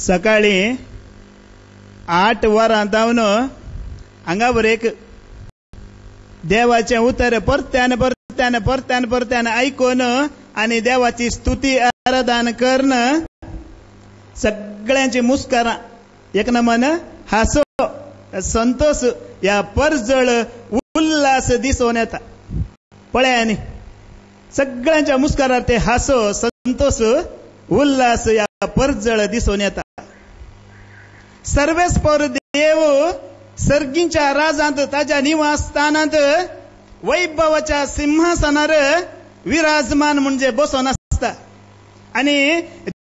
सकाळी 8 वरां जावन हांगा एक देवाचें उतर परत्यान परत्यान परत्यान परत्यान आयकून आनी देवाची स्तुती आराधना करून सगळ्यांची मुस्कारां एक नमन हासो संतोष या परजळ उल्हास दिसून येता. पळयानी सगळ्यांच्या मुस्कारार ते हासो संतोष उल्हास या परजळ दिसून येता. सर्वेस्पर देव सर्गींच्या राजांत ताच्या निवासस्थानांत वैभवाच्या सिंहासनार विराजमान म्हणजे बसून आसता आणि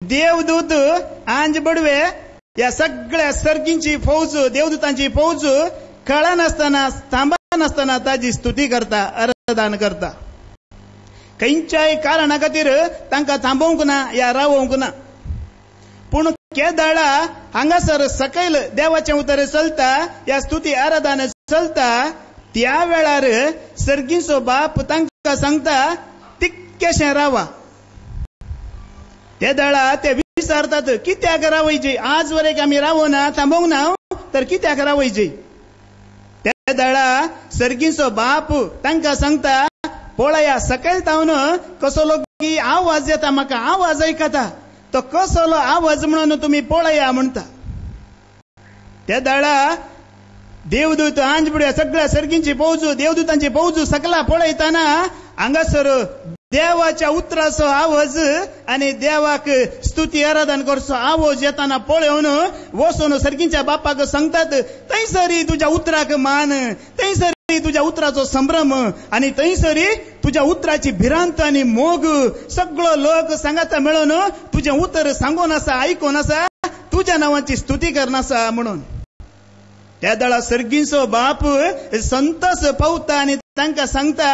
देवदूत आंज बडवे या सगळ्या सर्गींची फौज देवदूतांची फौज कळा नासतना थांबा नासतना ताची स्तुती करता आराधना करता. खंयच्याय कारणा खातीर तांकां थांबोवंक ना या रावोवंक ना. पूण केदाळा हांगासर सकयल देवाचें उतर चलता या स्तुती आराधना चलता त्या वेळार सर्गीचो बाप तांकां सांगता तितकेशें रावा. केदाळा ते विचारतात कित्याक रावयचे आज वरेक आमी रावना थांबोवंक ना तर कित्याक रावयचे. केदाळा सर्गीचो बाप तांकां सांगता पळया सकयल तावन कसलो की आवाज येता म्हाका आवाज आयकता तो कसलो आवाज म्हणून तुमी पळया म्हणटा. केदाळा देवदूत आंजबुड्या सगळ्या सर्गींची फौज देवदूतांची फौज सकला पळयताना हांगासर देवाच्या उतराचो आवाज आणि देवाक स्तुती आराधना करचो आवाज येताना पळोवन वचून सर्गींच्या बापाक सांगतात थंयसरी तुज्या उतराक मान थंयसरी तुज्या उतराचो संभ्रम आणि थंयसरी तुज्या उतराची भिरांत आणि मोग सगळो लोक सांगाता मेळून तुजें उतर सांगून आसा आयकून आसा तुज्या नांवाची स्तुती करन आसा म्हणून. त्या दळा सर्गीचो बाप संतोष पावता आणि तांकां सांगता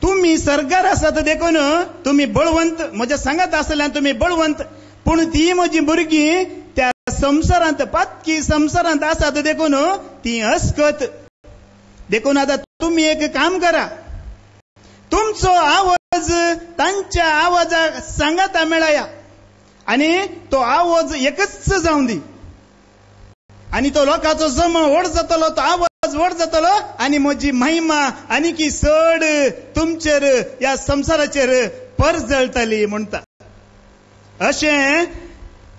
तुम्ही सरकार आसात देखून तुम्ही बळवंत म्हज्या सांगात आसल्यान तुम्ही बळवंत पूण ती म्हजी भुरगीं त्या संवसारांत पातकी संवसारांत आसात देखून ती अस्कत देखून आता तुम्ही एक काम करा तुमचो आवाज तांच्या आवाजाक सांगाता मेळया आणि तो आवाज एकच जावं दी आणि तो लोकांचो जम व्हड जातलो तो आवाज व्हड जातलो आणि म्हजी महिमा आनी की चड तुमचेर या संवसाराचेर परजळटली म्हणटा. अशें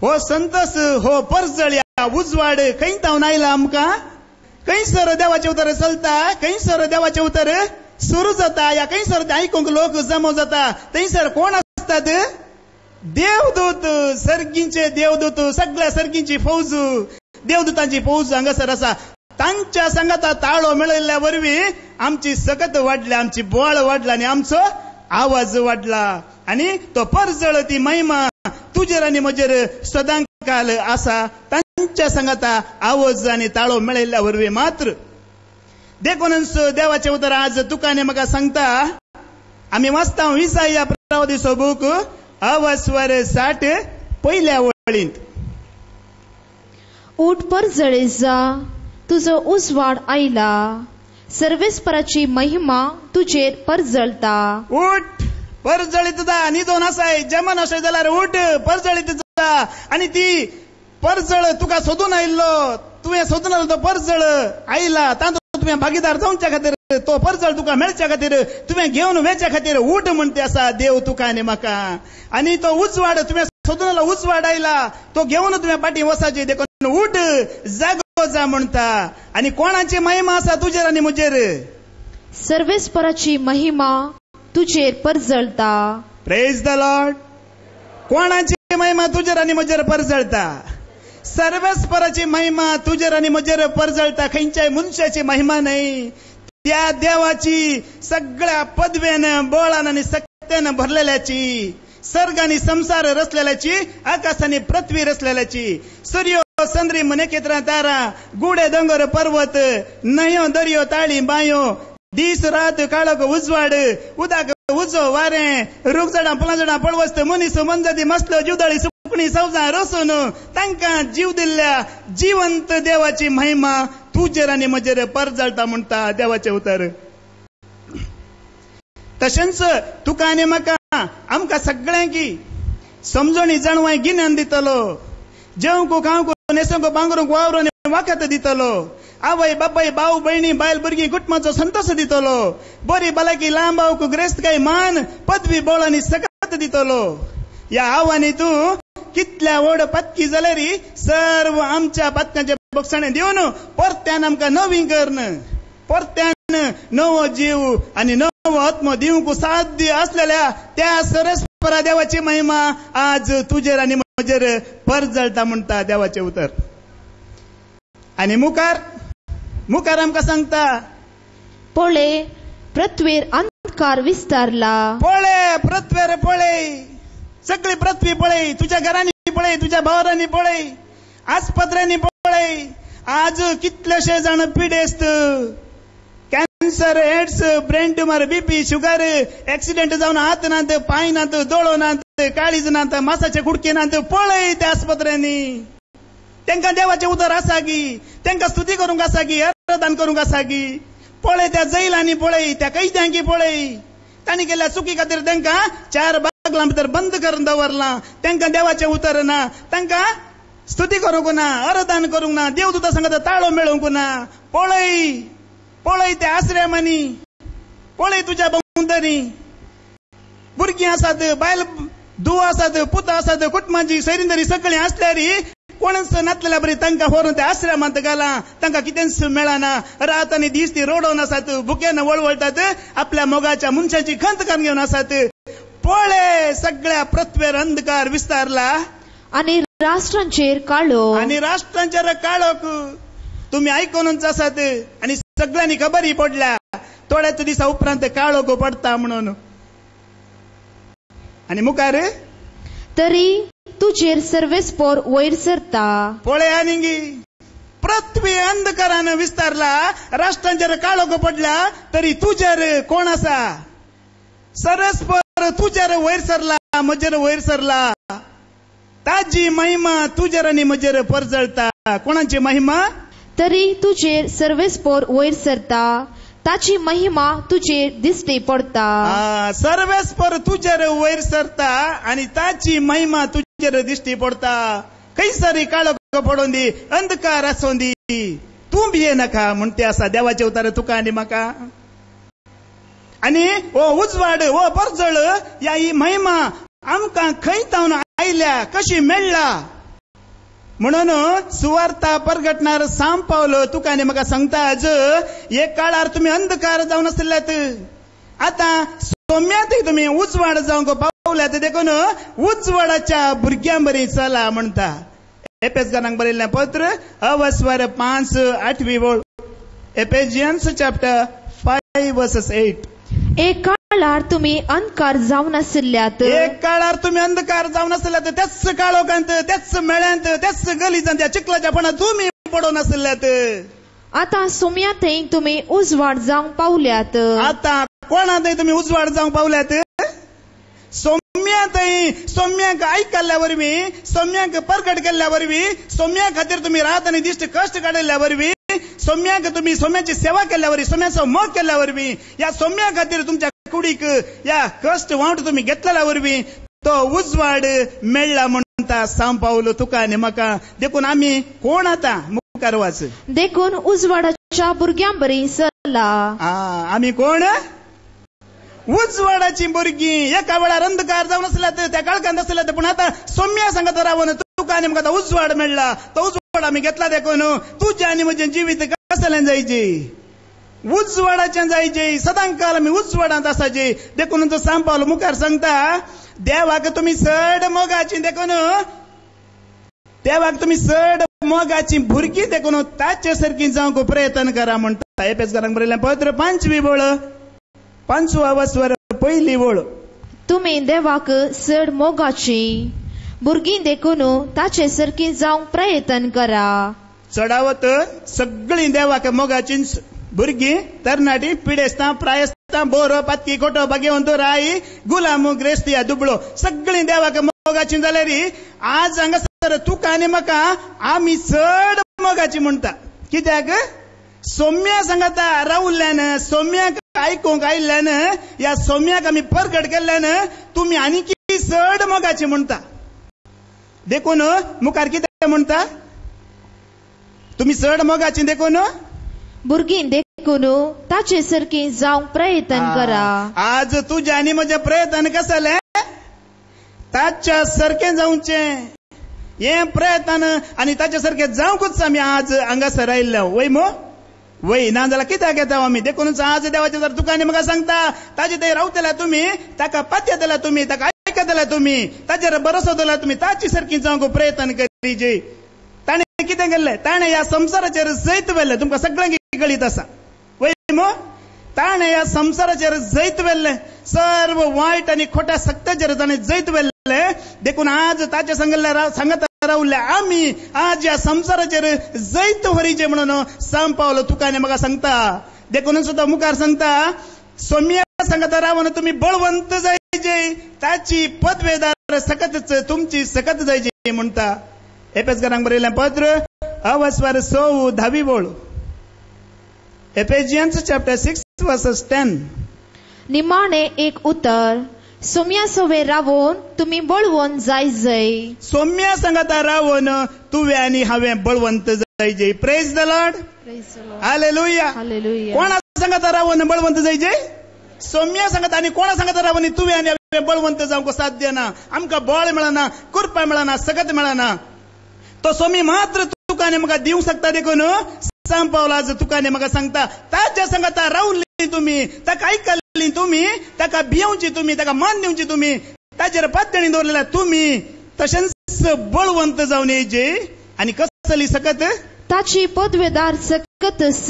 हो संतोष हो परजळ या उजवाड खंय तावन आयला आमकां खंयसर देवाचें उतर चलता खंयसर देवाचें उतर सुरू जाता या खंयसर आयकूंक लोक जमो जाता थंयसर कोण आसतात देवदूत सर्गींचे देवदूत सगळ्या सर्गींची फौज देवदूतांची फौज हांगासर आसा. तांच्या सांगाता ताळो मेळयल्ल्या वरवीं आमची सकत वाडली आमची बोळ वाडला आनी आमचो आवाज वाडला आनी तो परजळ ती महिमा तुजेर आनी म्हजेर सदांकाल आसा. तांच्या सांगाता आवाज आनी ताळो मेळयल्ल्या वरवीं मात्र देखूनच देवाचें उतर आज तुकाने म्हाका सांगता आमी वाचता इसाया प्रवादीचो बूक अवस्वर 60 पयल्या वळींत उठ परजळे जा तुजो उजवाड आयला सर्वेस्पराची महिमा तुजेर परजळता. उठ परजळीत जा न्हिदोन आसाय जमन अशें जाल्यार उठ परजळीत जा आनी ती परजळ तुका सोदून आयिल्लो तुवें सोदून आयिल्लो तो परजळ आयला तातूंत तुवें भागीदार जावच्या खातीर तो परजळ तुका मेळच्या खातीर तुवें घेवन वेच्या खातीर उठ म्हणटे आसा देव तुका आनी म्हाका आनी तो उजवाड तुवें सोदून आयिल्लो उजवाड आयला तो घेवन तुवें फाटीं वसाची देखून उठ जागो जा म्हणटा. आनी कोणाची महिमा आसा तुजेर आनी म्हजेर सर्वेस्पराची महिमा तुजेर परजळता. Praise the Lord. कोणाची महिमा तुजेर आनी म्हजेर परजळता सर्वेस्पराची महिमा तुजेर आनी म्हजेर परजळता. खंयच्याय मनशाची महिमा न्हय त्या देवाची सगळ्या पदवेन बळान आनी सत्यान भरलेल्याची सर्ग आनी संसार रचलेल्याची आकाश आनी पृथ्वी रचलेल्याची सूर्य चंद्री नखेत्रां तारा गुडे दोंगर पर्वत न्हंयो दर्यो ताळी बांयो दीस रात काळोख उजवाड उदक उजो वारें रूख झाडां फुलां झाडां पळवस्त मनीस मनजाती मसलो जुदळी सुकणी सवजां रसून तांकां जीव दिल्ल्या जिवंत देवाची महिमा तुजेर आनी म्हजेर परजळटा म्हणटा देवाचें उतर. तशेंच तुका आनी म्हाका आमकां सगळ्यांकी समजणी जाणवाय गिन्यान दितलो, जेवंक खावंक नेसंक बांगरूंक वावरून वाखत दितलो, आवय बाबाय भाऊ बहिणी बायल भुरगीं कुटुंबाचो संतोष दितलो, बरी भलायकी लांबावक ग्रेस्त काय मान पदवी बोळांनी सकत दितलो. या आव्हानी तूं कितल्या व्हड पत्की जाल्यार सर्व आमच्या पत्कांचे बक्षणे दिवन परत्यान आमकां नवीन करन, परत्यान नवो जीव आनी नवो आत्मो दिवंक साध्य असलेल्या त्या सरस्वरा देवाची महिमा आज तुजेर आनी म्हजेर परजळटा म्हणटा देवाचे उतर. आनी मुखार आमकां सांगता, पळय पृथ्वीर अंधकार विस्तारला. पळय पृथ्वीर पळय, सगळी पृथ्वी पळय, तुझ्या घरांनी पळय, तुझ्या भावरांनी पळय, आस्पत्र्यांनी पळय. आज कितलेशे जाण पिडेस्त, cancer, AIDS, brain tumour, BP, sugar, accident जावन हात नात, पांय नात, दोळो नात, काळीज नात, मासाचे कुडके नात, पळय त्या आस्पत्र्यांनी. तांकां देवाचे उदर आसा की, तांकां स्तुती करूंक आसा की, आराधन करूंक आसा की. पळय त्या जैलांनी पळय, त्या कैद्यांकी पळय, तांणी केल्या चुकी खातीर तांकां 4 बागलां भितर बंद करून दवरलां. तांकां देवाचे उतर ना, तांकां स्तुती करूंक ना, आराधन करूंक ना, देवदूता सांगता ताळो मेळोवंक ना. पळय त्या आश्रमांनी, पळय तुज्या भोंवतणी भुरगीं आसात, बायल धुव आसात, पुतां आसात, कुटुंबाची सैरिंदरी सगळीं आसल्यार कोणच नातलेल्या बरी तांकां व्हरून त्या आश्रमांत घाला. तांकां कितेंच मेळना, रात आनी दीस ती रोडोवन आसात, भुकेन वळवळटात, आपल्या मोगाच्या मनशाची खंत कान घेवन आसात. पळय सगळ्या पृथ्वीर अंधकार विस्तारला आनी राष्ट्रांचेर काळोख, आनी राष्ट्रांचेर काळोख. तुम्ही आयकूनच आसात आनी सगळ्यांनी खबरी पडल्या थोड्याच दिसा उपरांत काळोख पडटा म्हणून. आनी मुखार, तरी तुजेर सर्वेस्पर वयर सरता. पळय आनी पृथ्वी अंधकारान विस्तारला, राष्ट्रांचेर काळोख पडला, तरी तुजेर कोण आसा? सर्वेस्पर तुजेर वयर सरला, म्हजेर वयर सरला. ताजी महिमा तुजेर आनी म्हजेर परजळटा. कोणाची महिमा? तरी तुजेर सर्वेस्पर वयर सरता, ताची महिमा तुजेर दिश्टी पडता. सर्वेस्पर तुजेर वयर सरता आनी ताची महिमा तुजेर दिश्टी पडता. खंयसरी काळोख पडोवन दी, अंधकार आसोवन दी, तूं भिये नाका म्हणटे आसा देवाचे उतर तुका आनी म्हाका. आनी हो उजवाड, हो परजळ, ह्या ही महिमा आमकां खंय तावन आयल्या, कशी मेळ्ळा म्हणून सुवार्ता परगटणार सांब पावलो तुका आनी म्हाका सांगता. आज एक काळार तुमी अंधकार जावन आसल्यात, आतां सोम्यातय तुमी उजवाड जावंक पावल्यात. देखून उजवाडाच्या भुरग्यां बरी चला म्हणटा. एपेसकारांक बरयल्लें पत्र 5:8 वळ. एपेजियन्स चॅप्टर 5:8. एक काळार तुमी अंधकार जावन आसल्यात, एक काळार तुमी अंधकार जावन आसल्यात, त्याच काळोखांत, त्याच मेळ्यांत, त्याच गलिजांत, त्या चिखलाच्या पणात तुमी पडोवन आसल्यात. आतां सोम्यातय तुमी उजवाड जावंक पावल्यात. आतां कोणातय तुमी उजवाड जावंक पावल्यात. सोम्याक आयकल्ल्या वरवीं, सोम्याक परगट केल्ल्या वरवीं, सोम्या खातीर तुमी रात आनी दिश्ट कश्ट काडिल्ल्या वरवीं, सोम्याक तुमी सोम्याची सेवा केल्ल्या वरवीं, सोम्याचो मोग केल्ल्या वरवीं, या सोम्या खातीर तुमच्या कुडीक या कश्ट वांट तुमी घेतलेल्या वरवीं तो उजवाड मेळ्ळा म्हणटा सांब पावलो तुका आनी म्हाका. देखून आमी कोण आतां? मुखार वाच. देखून उजवाडाच्या भुरग्यां बरी चला. आमी कोण? उजवाडाची भुरगीं. एका वेळार अंधकार जावन आसल्यात, त्या काळखांत आसल्यात, पूण आतां सोम्या सांगत रावन तुका आनी म्हाका उजवाड मेळ्ळा. तो उजवाड आमी घेतला. देखून तुजें आनी म्हजें जिवीत कसलें जायचें? उजवाडाचें जायचें. सदांकाल आमी उजवाडांत आसाचे. देखून तो सांब पावलो मुखार सांगता, देवाक तुमी चड मोगाची, देखून देवाक तुमी चड मोगाची भुरगीं, देखून ताचे सारकी जावंक प्रयत्न करा म्हणटा. एपेसकारांक बरयल्लें पत्र 5वी वळ 5:1 वळ. तुमी देवाक चड मोगाची भुरगीं, देखून ताचे सारकी जावंक प्रयत्न करा. चढावत सगळीं देवाक मोगाचीच भुरगीं, तरणाटी, पिडेस्तां, प्रायस्तां, बोर, पातकी, कोटो, भाग्यवंतो, राई, गुलाम, ग्रेस्तिया, दुबळो, सगळीं देवाक मोगाची जाल्यार आज हांगासर तुका आनी म्हाका आमी चड मोगाची म्हणटा. कित्याक? सोम्या सांगता रावल्ल्यान, सोम्याक आयकूंक आयिल्ल्यान, या सोम्याक आमी परगट केल्ल्यान तुमी आनीक चड मोगाची म्हणटा. देखून मुखार कितें म्हणटा तुम्ही चड मोगाची देखून भुरगीं देखून ताचे सारकी जावंक प्रयत्न करा. आज तुझ्या आनी म्हजे प्रयत्न कसले ताच्या सारखे जावचे हे प्रयत्न आनी ताच्या सारखे जावंकूच आमी आज हांगासर आयिल्ले वय मो वय ना जाल्यार कित्याक येता आमी देखूनच आज देवाचे जर तुकांनी म्हाका सांगता ताजे थंय रावतले तुमी ताका पातयतले तुमी ताका आयकतले तुमी ताचेर भरोसो दवरला तुमी ताची सारकी जावंक प्रयत्न करीचे. ताणें कितें केल्लें ताणें ह्या संवसाराचेर जैत वेल्लें तुमकां सगळ्यांक कळीत आसा वय मो ताणें ह्या संवसाराचेर जैत वेल्लें सर्व वायट आनी खोट्या सत्याचेर ताणें जैत वेल्लें देखून आज ताचे सांगत रावले आमी आज ह्या संवसाराचेर जैत व्हरीचे म्हणून सांग पावलो तुकांनी म्हाका सांगता. देखून सुद्दां मुखार सांगता सौम्य सांगता रावन तुमी बळवंत जायचे ताची पदवेदार सकतच तुमची सकत जायची म्हणटा. एपेसकारांक बरयलें पत्र 10 बोळ Ephesians chapter 6 verses 10. निमाणे एक उतर सौम्या सवे रावून तुम्ही बळवंत जायजय. सौम्या सांगता रावून तुवें आनी हांवें बळवंत जायजे. Praise the lord. हालेलुया. कोणा सांगता रावून बळवंत जायजे सौम्या सांगता आनी कोणा सांगता रावून तुवें आनी हांवें बळवंत जावंक साध्य ना आमकां बळ मेळना कृपा मेळना सकत मेळना. तो सोमी मात्र तुकांनी म्हाका दिवंक शकता देखून सांग पावला आज तुकांनी म्हाका सांगता ताच्या सांगता रावली तुमी ताका आयकल्ली तुमी ताका भिवची तुमी ताका मान दिवची तुमी ताचेर पातळी दवरलेल्या तुमी तशेंच बळवंत जावन येयचे. आनी कसली सकत ताची पदवेदार सकतच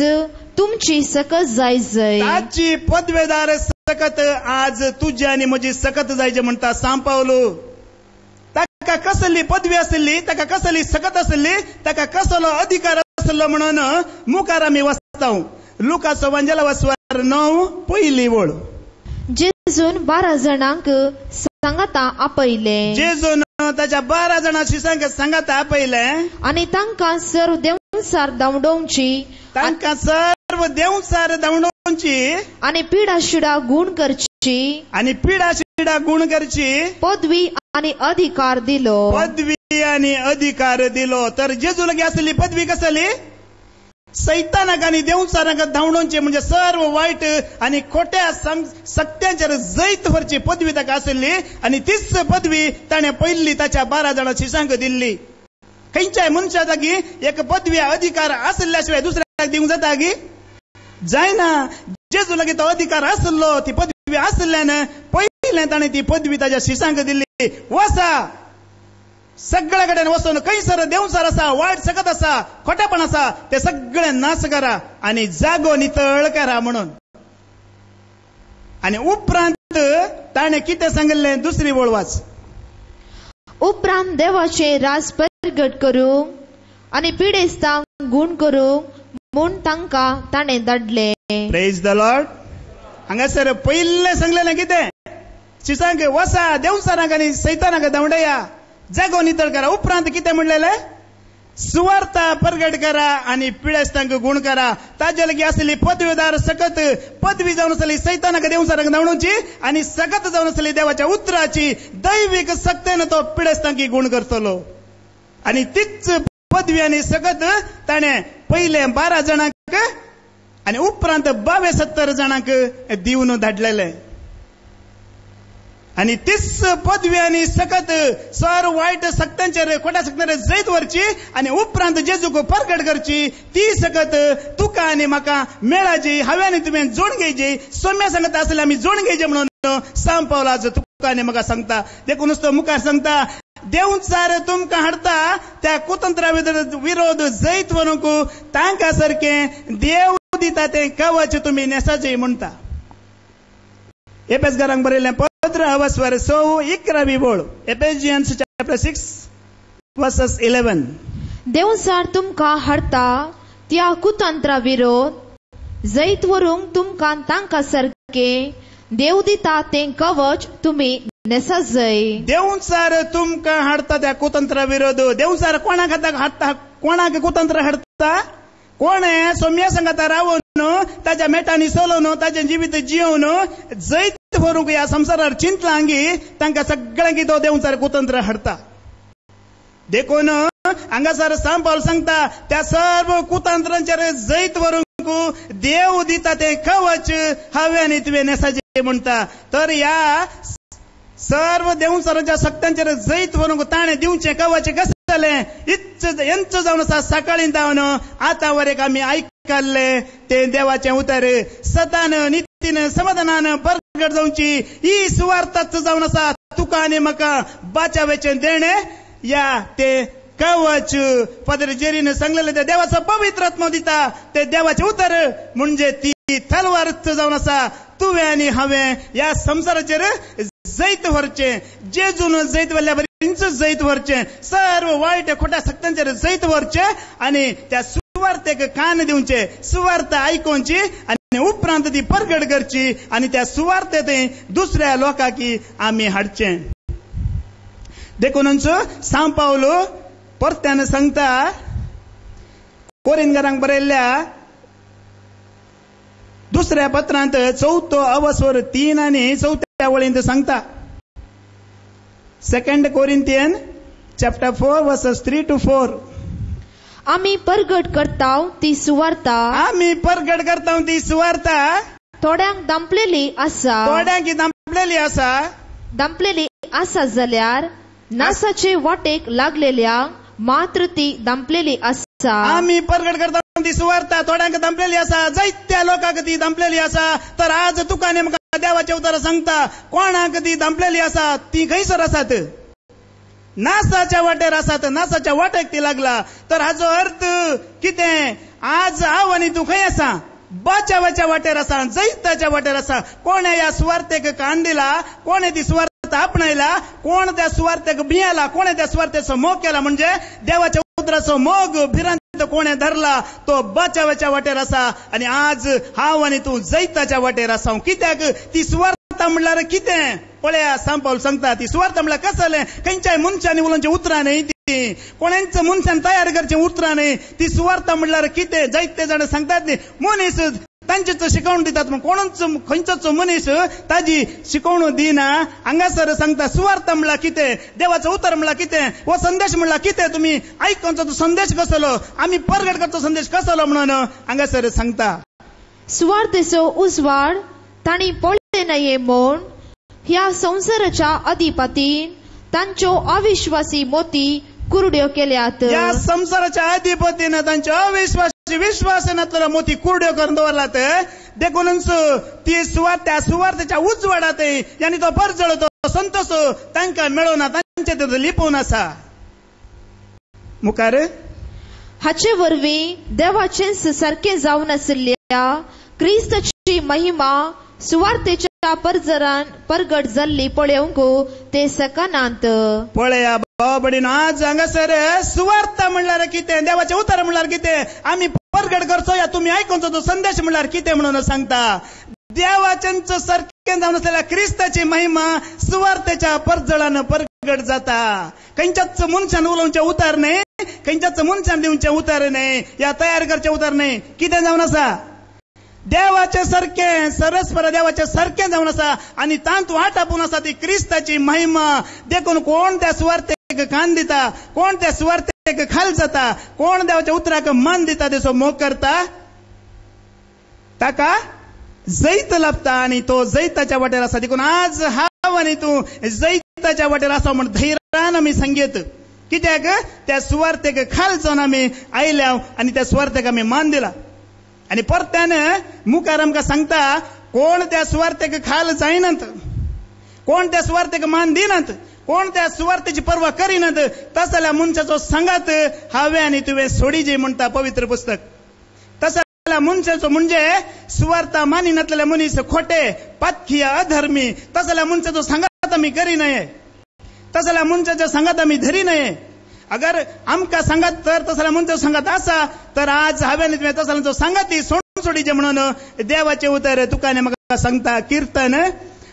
तुमची सकत जायजय. ताची पदवेदार सकत आज तुजी आनी म्हजी सकत जायचे म्हणटा सांग पावलो. ताका कसली पदवी आसली ताका कसली सकत आसली ताका कसलो अधिकार आसलो म्हणून मुखार आमी वाचता. लुकाचो एवांजेल वाचवार 9 पयली ओळ. जेजून 12 जाणांक सांगता आपयले. जेजून ताच्या 12 जाणांची सांगता आपयले आनी तांकां सर्व देवसार धांवडोवची आनी पिडा शिडा गुण करची पदवी आनी अधिकार दिलो. तर जेजू लगे आसली पदवी कसली सैतानाक आनी देवचारांक धांवडोवचे म्हणजे सर्व वायट आनी खोट्या सत्याचेर जैत व्हरची पदवी ताका आसली आनी तीच पदवी ताणें पयली ताच्या 12 जाणां शिशांक दिल्ली. खंयच्याय मनशा जागी एक पदवी अधिकार आसल्या शिवाय दुसऱ्याक दिवंक जाता गी जायना. जेजू लगे तो अधिकार आसलो ती पदवी आसल्यान पयलें ताणें ती पदवी ताच्या शिशांक दिल्ली. वसा सगळ्या कडेन वचून खंयसर देवचार आसा वायट सकत आसा खोटेपण आसा ते सगळे नाश करा आनी जागो नितळ करा म्हणून. आनी उपरांत ताणें कितें सांगलें दुसरी ओळ वाच. उपरांत देवाचे राज प्रगट करूंक आनी पिडेस्तांक गुण करूंक म्हूण तांकां ताणें धाडले. Praise the Lord. हांगासर पयलें सांगलेलें कितें शिशांक वसा देवचारांक आनी सैतानाक धांवडया जागो नितळ करा. उपरांत कितें म्हणलेलें सुवार्ता प्रगट करा आनी पिडेस्तांक गुण करा. ताजे लगी आसली पदवीदार सकत पदवी जावन आसली सैतानाक देवचारांक धांवडोवची आनी सकत जावन आसली देवाच्या उतराची दैवीक सक्तेन तो पिडेस्तांक गुण करतलो. आनी तीच पदवी आनी सकत ताणें पयले 12 जाणांक आनी उपरांत 72 जाणांक दिवन धाडलेले. आनी तीच पदवी आनी सकत सर वायट सक्त्यांचेर खोट्या सक्त्यांचेर जैत व्हरची आनी उपरांत जेजूक प्रगट करची. ती सकत तुका आनी म्हाका मेळाची हांवें आनी तुवें जोड घेवची. सौम्या सांगता आसले आमी जोड घेवचे म्हणून सांग पावला आज तुका आनी म्हाका सांगता. देखून तो मुखार सांगता देवचार तुमकां हाडता त्या कुतंत्रा विरोध जैत व्हरूंक तांकां सारकें देव दिता तें कवच तुमी नेसाचें म्हणटा. एपेसकारांक बरयलें पत्र 11 बोळ. Ephesians chapter 6 verses 11. देवचार तुमकां हाडता त्या कुतंत्रा विरोध जैत व्हरूंक तुमकां तांकां सारकें देव दिता तें कवच तुमी नेसाचें. देवचार तुमकां हाडता त्या कुतंत्रा विरोध. देवचार कोणाक हाडता कोणाक कुतंत्र हाडता कोण सौम्या सांगता रावून ताच्या मेटांनी चलोवन ताचें जिवीत जियोवन जैत व्हरूंक ह्या संवसारार चिंतलांगी तांकां सगळ्यांक तो देवचार कुतंत्र हाडता. देखून हांगासर सांपावल सांगता त्या सर्व कुतंत्रांचेर जैत व्हरूंक देव दिता ते कवच हांवें आनी तुवें नेसाचें म्हणटा. तर ह्या सर्व देवसरांच्या सक्त्यांचेर जैत व्हरूंक ताणें दिवचें कवच कशें जालें. इंच जावन आसा सकाळीं जावन आतां वरेक आमी आयकल्ले ते देवाचें उतर. सतान नितीन समाधानान परगट जावची ही सुवार्थाच जावन आसा तुका आनी म्हाका बाचावेचें देणें. या ते कवच फादर जेरीन सांगलेले ते देवाचो पवित्र आत्मा दिता ते देवाचें उतर म्हणजे ती तलवारच जावन आसा. तुवें आनी हांवें ह्या संवसाराचेर जैत व्हरचें. जेजून जैत व्हरल्या बरींच जैत व्हरचें. सर्व वायट खोट्या सक्त्यांचेर जैत व्हरचें आनी त्या सुवार्थेक कान दिवचे. सुवार्थ आयकोवची आनी उपरांत ती परगट करची आनी त्या सुवार्थेंत दुसऱ्या लोकांक आमी हाडचें. देखूनच सांपावल परत्यान सांगता कोरिंथांक बरयल्ल्या दुसऱ्या पत्रांत 4 अवस्वर 3 आनी 4 वळींत सांगता. 2 Corinthians chapter 4 verses 3 to 4. आमी परगट करताव ती सुवार्ता. आमी परगट करताव ती सुवार्ता थोड्यांक दंपलेली आसा. थोड्यांक दंपलेली आसा. दंपलेली आसा जाल्यार नासाचे वाटेक लागलेल्या मात्र ती दंपलेली आसा. आमी परगट करता ती सुवार्ता थोड्यांक दंपलेली आसा. जायत्या लोकांक ती दंपलेली आसा. तर आज तुका आनी म्हाका देवाचें उतर सांगता कोणाक ती दंपलेली आसा ती खंयसर आसात. नासाच्या वाटेर आसात. नासाच्या वाटेक ती लागला. तर हाचो अर्थ कितें. आज हांव आनी तूं खंय आसा. बाचावाच्या वाटेर आसा. जैताच्या वाटेर आसा. कोणे ह्या सुवार्थेक कान दिला. कोणे ती सुवार्थ आपणायला. कोण त्या सुवार्थेक भियेला. कोणे त्या सुवार्थेचो मोग केला. म्हणजे देवाच्या उतराचो मोग भिरांत कोणे धरला तो बाचावाच्या वाटेर आसा. आनी आज हांव आनी तूं जैताच्या वाटेर आसा. कित्याक ती सुवार्थ म्हणल्यार कितें पळया. सांपावल सांगता ती सुवार्थ म्हणल्यार कसलें. खंयच्याय मनशांनी उलोवचें उतरां न्हय. ती कोणाच मनशान तयार करचें उतरां न्हय. ती सुवार्थ म्हणल्यार कितें. जायते जाण सांगतात न्ही मनीस तांचेच शिकवण दितात. कोणूच खंयचोच मनीस ताजी शिकवण दिना. हांगासर सांगता सुवार्थ म्हणल्यार कितें. देवाचो उतर म्हणल्यार कितें. हो संदेश म्हणल्यार कितें. तुमी आयकोवचो तो संदेश कसलो. आमी परगट करचो संदेश कसलो म्हणून हांगासर सांगता. सुवार्थेचो उजवाड तांणी पळोवंक नये म्हूण ह्या संवसाराच्या अधिपतीन तांच्यो अविश्वासी मोती कुरड्यो केल्यात. या संसाराच्या अधिपतीन तांच्यो अविश्वासी विश्वास नातलेलो मोती कुरड्यो करून दवरलात. देखूनच ती त्या सुवार्थेच्या उजवाडात यानी तो परजळ तो संतोष तांकां मेळोना. तांचे ते लिपोवन आसा. मुखार हाचे वरवीं देवाचें सारकें जावन आशिल्ल्या क्रिस्ताची महिमा सुवार्थेच्या परजरान परगट जाल्ली पळोवंक ते सकनांत. पळया बाबडीन आज हांगासर सुवार्थ म्हणल्यार कितें. देवाचें उतर म्हणल्यार कितें. आमी परगट करचो या तुमी आयकोवचो तो संदेश म्हणल्यार कितें म्हणून सांगता. देवाचेंच सारकें जावन आसलेल्या क्रिस्ताची महिमा सुवार्थेच्या परजळान परगट जाता. खंयच्याच मनशान उलोवचें उतर न्हय. खंयच्याच मनशान दिवचें उतर न्हय. या तयार करचें उतर न्हय. कितें जावन आसा देवाचे सारखें सरस्पर देवाचे सारखें जावन आसा. आनी तांत वाट आपून आसा ती क्रिस्ताची महिमा. देखून कोण त्या सुवार्थेक कान दिता. कोण त्या सुवार्थेक खाल जाता. कोण देवाच्या उतराक मान दिता तेचो मोग करता ताका जैत लाभता. आनी तो जैताच्या वाटेर आसा. देखून आज हांव आनी तूं जैताच्या वाटेर आसा म्हण धैर्यान आमी सांगेत. कित्याक त्या सुवार्थेक खाल जावन आमी आयल्या आनी त्या सुवार्थेक आमी मान दिला. आनी परत्यान मुखार आमकां सांगता कोण त्या सुवार्थेक खाल जायनात. कोण त्या सुवार्थेक मान दिनात. कोण त्या सुवार्थेची पर्वा करिनात तसल्या मनशाचो सांगात हांवें आनी तुवें सोडिजे म्हणटा पवित्र पुस्तक. तसल्या मनशाचो म्हणजे सुवार्था मानिनातले मनीस खोटे पातखिया अधर्मी तसल्या मनशाचो सांगात आमी करी नये. तसल्या मनशाचो सांगात आमी धरी नये. अगर आमकां सांगात तर तसल्या मनशाचो सांगात आसा तर आज हांवें आनी तुवें तसल्यांचो सांगाती सोडून सोडिजे म्हणून देवाचें उतर तुका आनी म्हाका सांगता. कीर्तन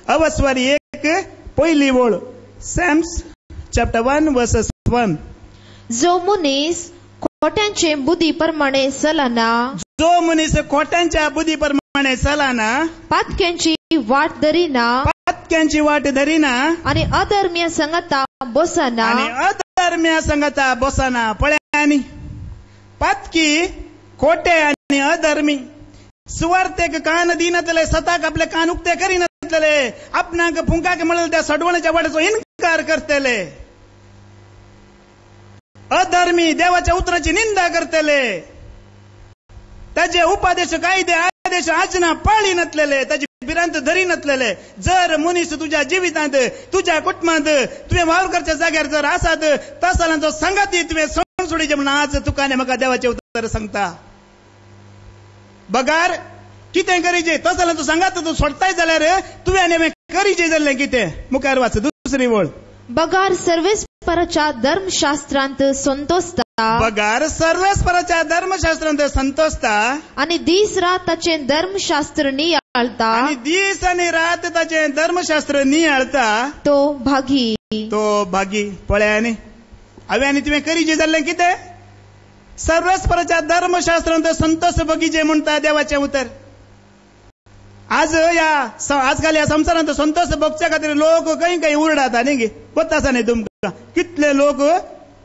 अवस्वर 1 पयली ओळ. Psalms chapter 1 verses 1. जो मनीस खोट्यांचे बुद्धी प्रमाणे चलना. जो मनीस खोट्यांच्या बुद्धी प्रमाणे चलना. पातक्यांची वाट धरिना. पातक्यांची वाट धरीना आणि अधर्म्य संगता बसना आणि अधर्म्या संगता बसना. पळ्यांनी पातकी खोटे आणि अधर्मी सुवार्थेक कान दिनतले सताक आपले कान उक्ते करीनतले आपणाक फुंकाक म्हणले त्या सडवण्याच्या वाटेचो इन्कार करतले. अधर्मी देवाच्या उतराची निंदा करतले. त्याचे उपादेश कायदे आदेश आचना पाळी नसलेले त्याची भिरांत धरी नसलेले. जर मनीस तुझ्या जीवितांत तुझ्या कुटुंबात तुझ्या वावरकरच्या जाग्यार जर आसात तसाला जो संगाती तुझे सोडून सोडीचे म्हणून आज तुकाने म्हाका देवाचे उतर सांगता. बगार कितें करीचे तसाला तू सांगात तू सोडताय जाल्यार तुवें करीचे जाल्ले कितें. मुखार वाच दुसरी वळ. बगार सर्वेस्पराच्या धर्मशास्त्रांत संतोषता. बगार सर्वेस्पराच्या धर्मशास्त्रांत संतोषता आणि दीस रात ताचे धर्मशास्त्र नियाळता. आणि दीस आणि रात ताचे धर्मशास्त्र नियाळता. तो भागी. तो भागी. पळ्यांनी हांवें तुवें करीचे जाल्ले कितें. सर्वेस्पराच्या धर्मशास्त्रांत संतोष बगीचे म्हणता देवाचे उतर. आजकाल या संसारांत संतोष बगच्या खातीर लोक काही उरडात न्ही. कोतासा न्ही तुमकां कितले लोक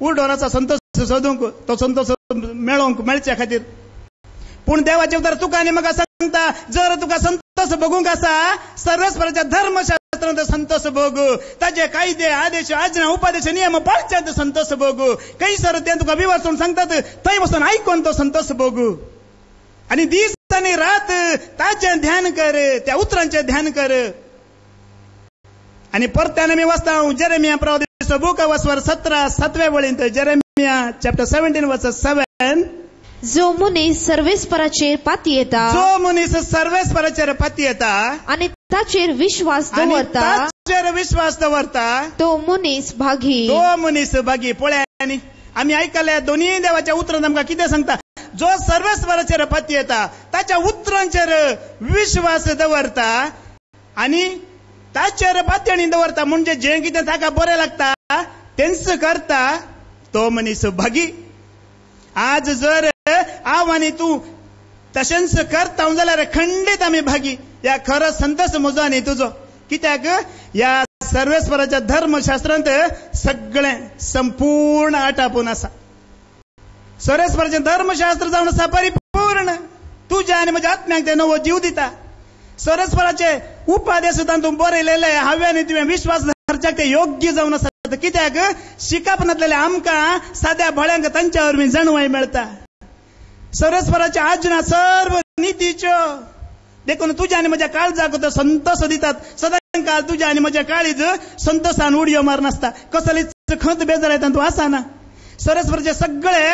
उरडोराचा संतोष सोदूंक तो संतोष मेळच्या खातीर. पूण देवाचे उतर तुका आनी म्हाका सांगता जर तुका संतोष बगूंक आसा सर्वेस्पराच्या धर्मशास्त्रांत संतोष बग. ताचे कायदे आदेश आज्ञा उपादेश नियम पाळच्यात संतोष बग. काही सर ते तुका विवासून सांगतात थंय बसून आयकून तो संतोष बग. आणि दीस आणि रात ताचे ध्यान कर त्या उतरांचे ध्यान कर. आणि परत्याने मी वाचता जेरेमिया प्रवादीच बुक ऑफ वर्स 17 7व्या वळींत जेरेमिया चॅप्टर 17 वर्स 7. जो मनीस सर्वेस्पराचेर पाती येता. जो मनीस सर्वेस्पराचेर पाती येता आणि ताचेर विश्वास दवरता. ताचेर विश्वास दवरता. तो मनीस भागी. तो मनीस भागी. पळ्यांनी आम्ही ऐकल्या दोन्ही देवाच्या उतरांत आमकां कितें सांगता. जो सर्वेस्पराचेर पाती येता ताच्या उतरांचेर विश्वास दवरता आणि ताचेर पातयणी दवरता म्हणजे जे कितें ताका बरें लागता तेंच करता तो मनीस भागी. आज जर हांव आनी तूं तशेंच करता जाल्यार खंडीत आमी भागी. या खरो संतोष म्हजो आनी तुजो. कित्याक या सर्वेस्पराच्या धर्मशास्त्रांत सगळें संपूर्ण आटापून आसा. सर्वेस्पराचें धर्मशास्त्र जावन आसा परिपूर्ण. तुज्या आनी म्हज्या आत्म्याक ते नवो जीव दिता. सर्वेस्पराचे उपादेश तातूंत बरयलेले हांवें आनी तुवें विश्वास धरच्याक ते योग्य जावन आसा. कित्याक शिकप नासलेले आमकां साद्या भळ्यांक तांच्या वरवीं जाणवाय मेळटा. सर्वेस्पराच्या आज्ञा सर्व नितीच्यो देखून तुज्या आनी म्हज्या काळजाक तो संतोष दितात. सदांकाळ तुज्या आनी म्हज्या काळीज संतोषान उडयो मारनासता. कसलीच खंत बेजार येता तूं आसाना. सर्वेस्पराचे सगळे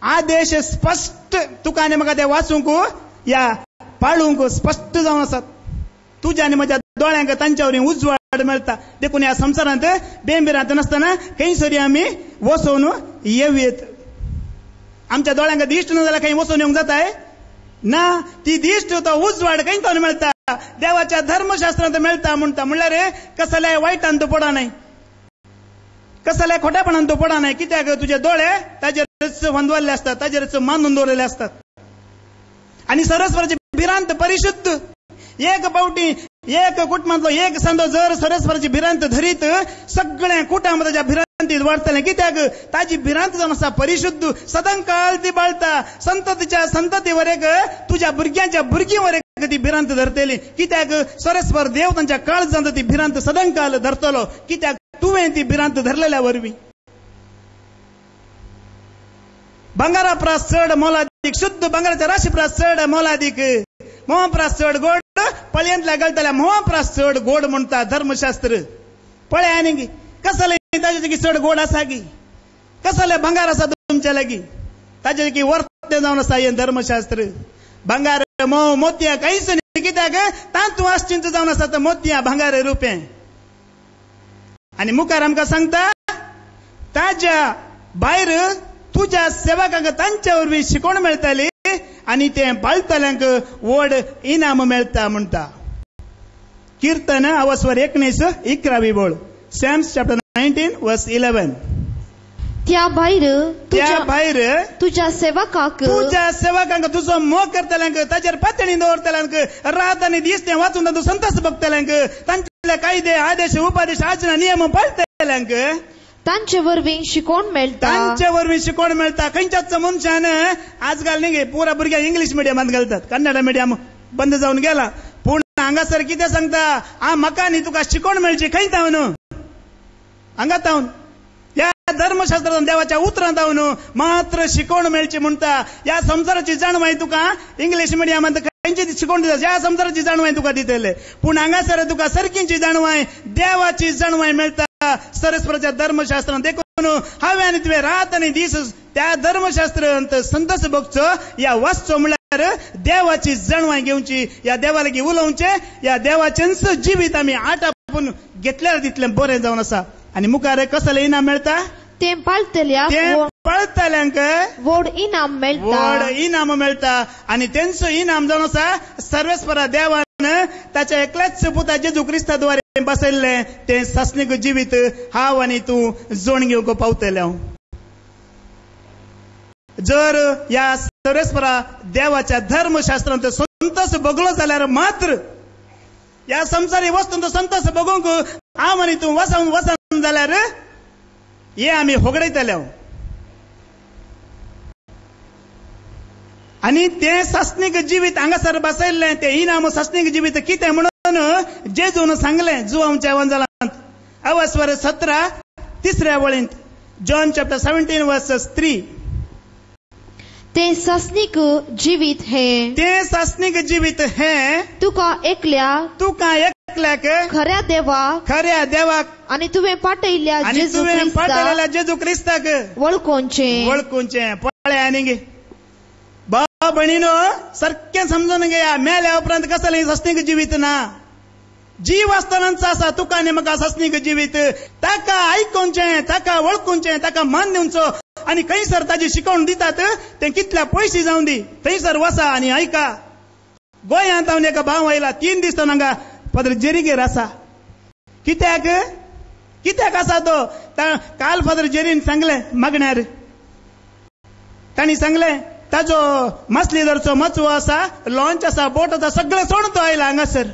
आदेश स्पष्ट तुका आनी म्हाका ते वाचूंक या पाळूंक स्पष्ट जावन आसात. तुज्या आनी म्हज्या दोळ्यांक तांच्या वरवीं उजवाड मेळटा. देखून ह्या संवसारांत बेंबिरांत नासतना खंय सरी आमी वचून येवयेत. आमच्या दोळ्यांक दिश्ट ना जाल्यार खंय वचून येवंक जाताय ना. ती दिश्ट तो उजवाड खंय तावन मेळटा देवाच्या धर्मशास्त्रांत मेळटा म्हणटा. म्हणल्यार कसल्याय वायटान तूं पडा न्हय. कसल्याय खोटेपणान तूं पडा न्हय. कित्याक तुजे दोळे ताजेरच वंदवल्ले असतात ताजेरच मानून दवरलेले असतात. आणि सर्वेस्पराचे भिरांत परिशुद्ध एक पावटी एक कुटुंबांतलो एक सांदो जर सर्वेस्पराची भिरांत धरीत सगळे कुटुंब ताच्या भिरांतीत वाडटले. कित्याक ताजी भिरांत जावन आसा परिशुद्ध. सदांकाळ ती बाळटा. संततीच्या संतती वरेक तुज्या भुरग्यांच्या भुरगीं वरेक ती भिरांत धरतली. कित्याक सर्वेस्पर देव तांच्या काळजांत ती भिरांत सदांकाळ धरतलो. कित्याक तुवें ती भिरांत धरलेल्या वरवीं. भांगारा प्रास चड मोलादीक शुद्ध भांगाराच्या राशी प्रास चड मोलादीक मोह प्रास चड गोड पळयंतल्या गळतल्या मोह प्रास चड गोड म्हणटा धर्मशास्त्र. पळय आनी कसले ताजे की चड गोड आसा की कसले भांगार आसा तुमच्या लागीं ताजे की वर्ते जावन आसा हें धर्मशास्त्र. भांगार मोह मोतयां कांयच न्ही. कित्याक तांतू आश्चिंत जावन आसा मोतयां भांगार रुपें. आणि मुखार आमकां सांगता ताज्या भायर तुज्या सेवकांक तांच्या वरवीं शिकोवण मेळटली आणि ते पाळटल्यांक व्हड इनाम मेळटा म्हणटा. कीर्तन अवस्वर 19 11वी बोळ. सॅम्स चॅप्टर 19 वर्स 11. त्या भायर तुज्या सेवकांक तुजो मोग करतल्यांक ताचेर पातळी दवरतल्यांक रात आनी दीस ते वाचून तूं संतोष भोगतल्यांक कसले कायदे आदेश उपादेश आचरण नियम पाळटल्यांक तांचे वरवीं शिकोवन मेळटा. तांचे वरवीं शिकोवन मेळटा. खंयच्याच मनशान आजकाल न्ही पुरा भुरग्यांक इंग्लीश मिडियमांत घालतात, कन्नड मिडियम बंद जावन गेला. पूण हांगासर कितें सांगता, म्हाका न्ही तुका शिकोवन मेळची खंय तावन हांगात तावन ह्या धर्मशास्त्रांत देवाच्या उतरांत तावन मात्र शिकोवन मेळची म्हणटा. ह्या संसाराची जाणवाय तुका इंग्लीश मिडियमांत खंयची शिकोवन दिता, ह्या संसाराची जाणवाय तुका दितले. पूण हांगासर तुका सरकींची जाणवाय देवाची जाणवाय मेळटा. सरस्वराच्या धर्मशास्त्रांत देखून हांवें आनी तुवें रात आनी दीस त्या धर्मशास्त्रांत संतोष भोगचो, या वाचचो म्हळ्यार देवाची जाणवाय घेवची, या देवा लागीं उलोवचें, या देवाचेंच जिवीत आमी आटापून घेतल्यार तितलें बरें जावन आसा. आनी मुखार कसलें इनाम मेळटा, ते पाळटल्यांक व्हड इनाम मेळटा. आनी तेंचो इनाम जावन आसा सर्वेस्परा देवान ताच्या एकल्याच पुता जेजू क्रिस्ताद्वारे बसयल्लें तें सस्नीक जिवीत हांव आनी तूं जोड घेवंक पावतले. जर ह्या सर्वेस्परा देवाच्या धर्मशास्त्रांत संतोष भोगलो जाल्यार मात्र ह्या संवसारी वस्तूंत संतोष भोगूंक हांव आनी तूं वचन जाल्यार हे आमी होगडयतले. आनी तें सस्नीक जिवीत हांगासर बसयल्लें तें इनाम सस्नीक जिवीत कितें म्हणून जेजून सांगलें जुवांच्या एवंजलांत अवस्वर 17 3 वळींत. John chapter 17 verses 3. ते सस्नीक जिवीत हे तुका एकल्याक खऱ्या देवाक आनी तुवें पाटयल्ल्या जेजू क्रिस्ताक वळखोवचें. पळय आनी भाव भयणीनो, सारकें समजून घेया, मेल्या उपरांत कसलें सस्नीक जिवीत ना. जीव आसतनाच आसा तुका आनी म्हाका सस्नीक जिवीत. ताका आयकोवचें, ताका वळखोवचें, ताका मान दिवचो. आनी खंयसर ताजी शिकवण दितात तें कितल्या पयशे जावं दी, थंयसर वसा आनी आयका. गोंयांत हांव एका भाव आयला 3 दीस तो हांगा फादर जेरीगेर आसा. कित्याक आसा तो, काल फादर जेरीन सांगलें मागण्यार. तांणी सांगलें ताजो मसलीदरचो मचवो आसा, लॉन्च आसा, बोट आसा, सगळें सोडून तो आयला हांगासर.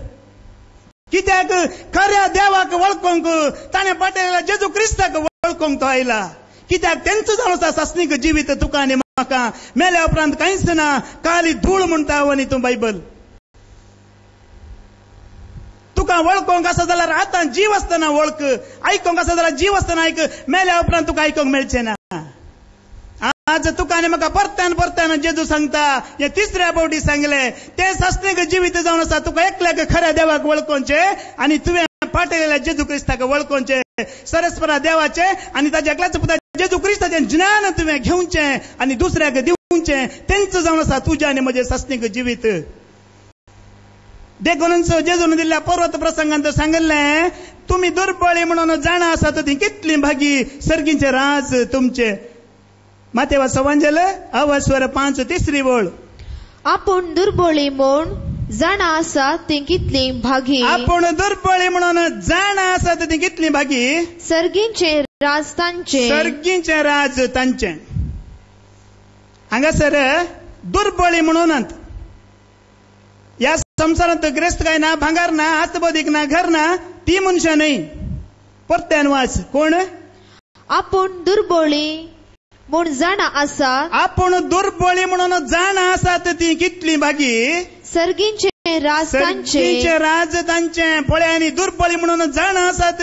कित्याक खऱ्या देवाक वळखोवंक, ताणें पाटयलेल्या जेजू क्रिस्ताक वळखोवंक तो आयला. कित्याक तेंचो जावन आसा सस्नीक जिवीत तुका आनी म्हाका. मेल्या उपरांत कांयच ना, काली धूळ म्हणटा हांव आनी तूं बायबल. तुका वळखोवंक आसा जाल्यार आतां जीव आसतना वळख, आयकोवंक आसा जाल्यार जीव आसतना आयक. मेल्या उपरांत तुका आयकोवंक मेळचें ना. आज तुका आनी म्हाका परत्यान जेजू सांगता, हे 3ऱ्या फावटी सांगलें तें सस्नीक जिवीत जावन आसा तुका एकल्याक खऱ्या देवाक वळखोवचें आनी तुवें पाटयलेल्या जेजू क्रिस्ताक वळखोवचें. सरस्वरा देवाचें आनी ताच्या एकल्याच पुता जेजू क्रिस्ताचें ज्ञान तुवें घेवचें आनी दुसऱ्याक दिवचें. तेंच जावन आसा तुजें आनी म्हजें सस्नीक जिवीत. देखून जेजून दिल्ल्या पर्वत प्रसंगांत सांगलें, तुमी दुर्बळी म्हणून जाणा आसात ती कितली भागी, सर्गींचे राज तुमचे. मातेवा सवांजल अवस्वर 5 3 वळ. आपूण दुर्बळी म्हूण जाणा आसात ती कितली भागी. आपूण दुर्बळी म्हणून जाणा आसात ती कितली भागी. सर्गींचे राज तांचे. हांगासर दुर्बळी म्हणून ह्या संसारांत ग्रेस्त काय ना, भांगार ना, आतबोधीक ना, घर ना, ती मनशां न्हय. परत्यान वाच कोण. आपूण दुर्बळी म्हूण जाणा आसात. आपूण दुर्बळी म्हणून जाणा आसात ती कितली भागी. सर्गींचे राज तांचे. पळय आनी दुर्बळी म्हणून जाणा आसात.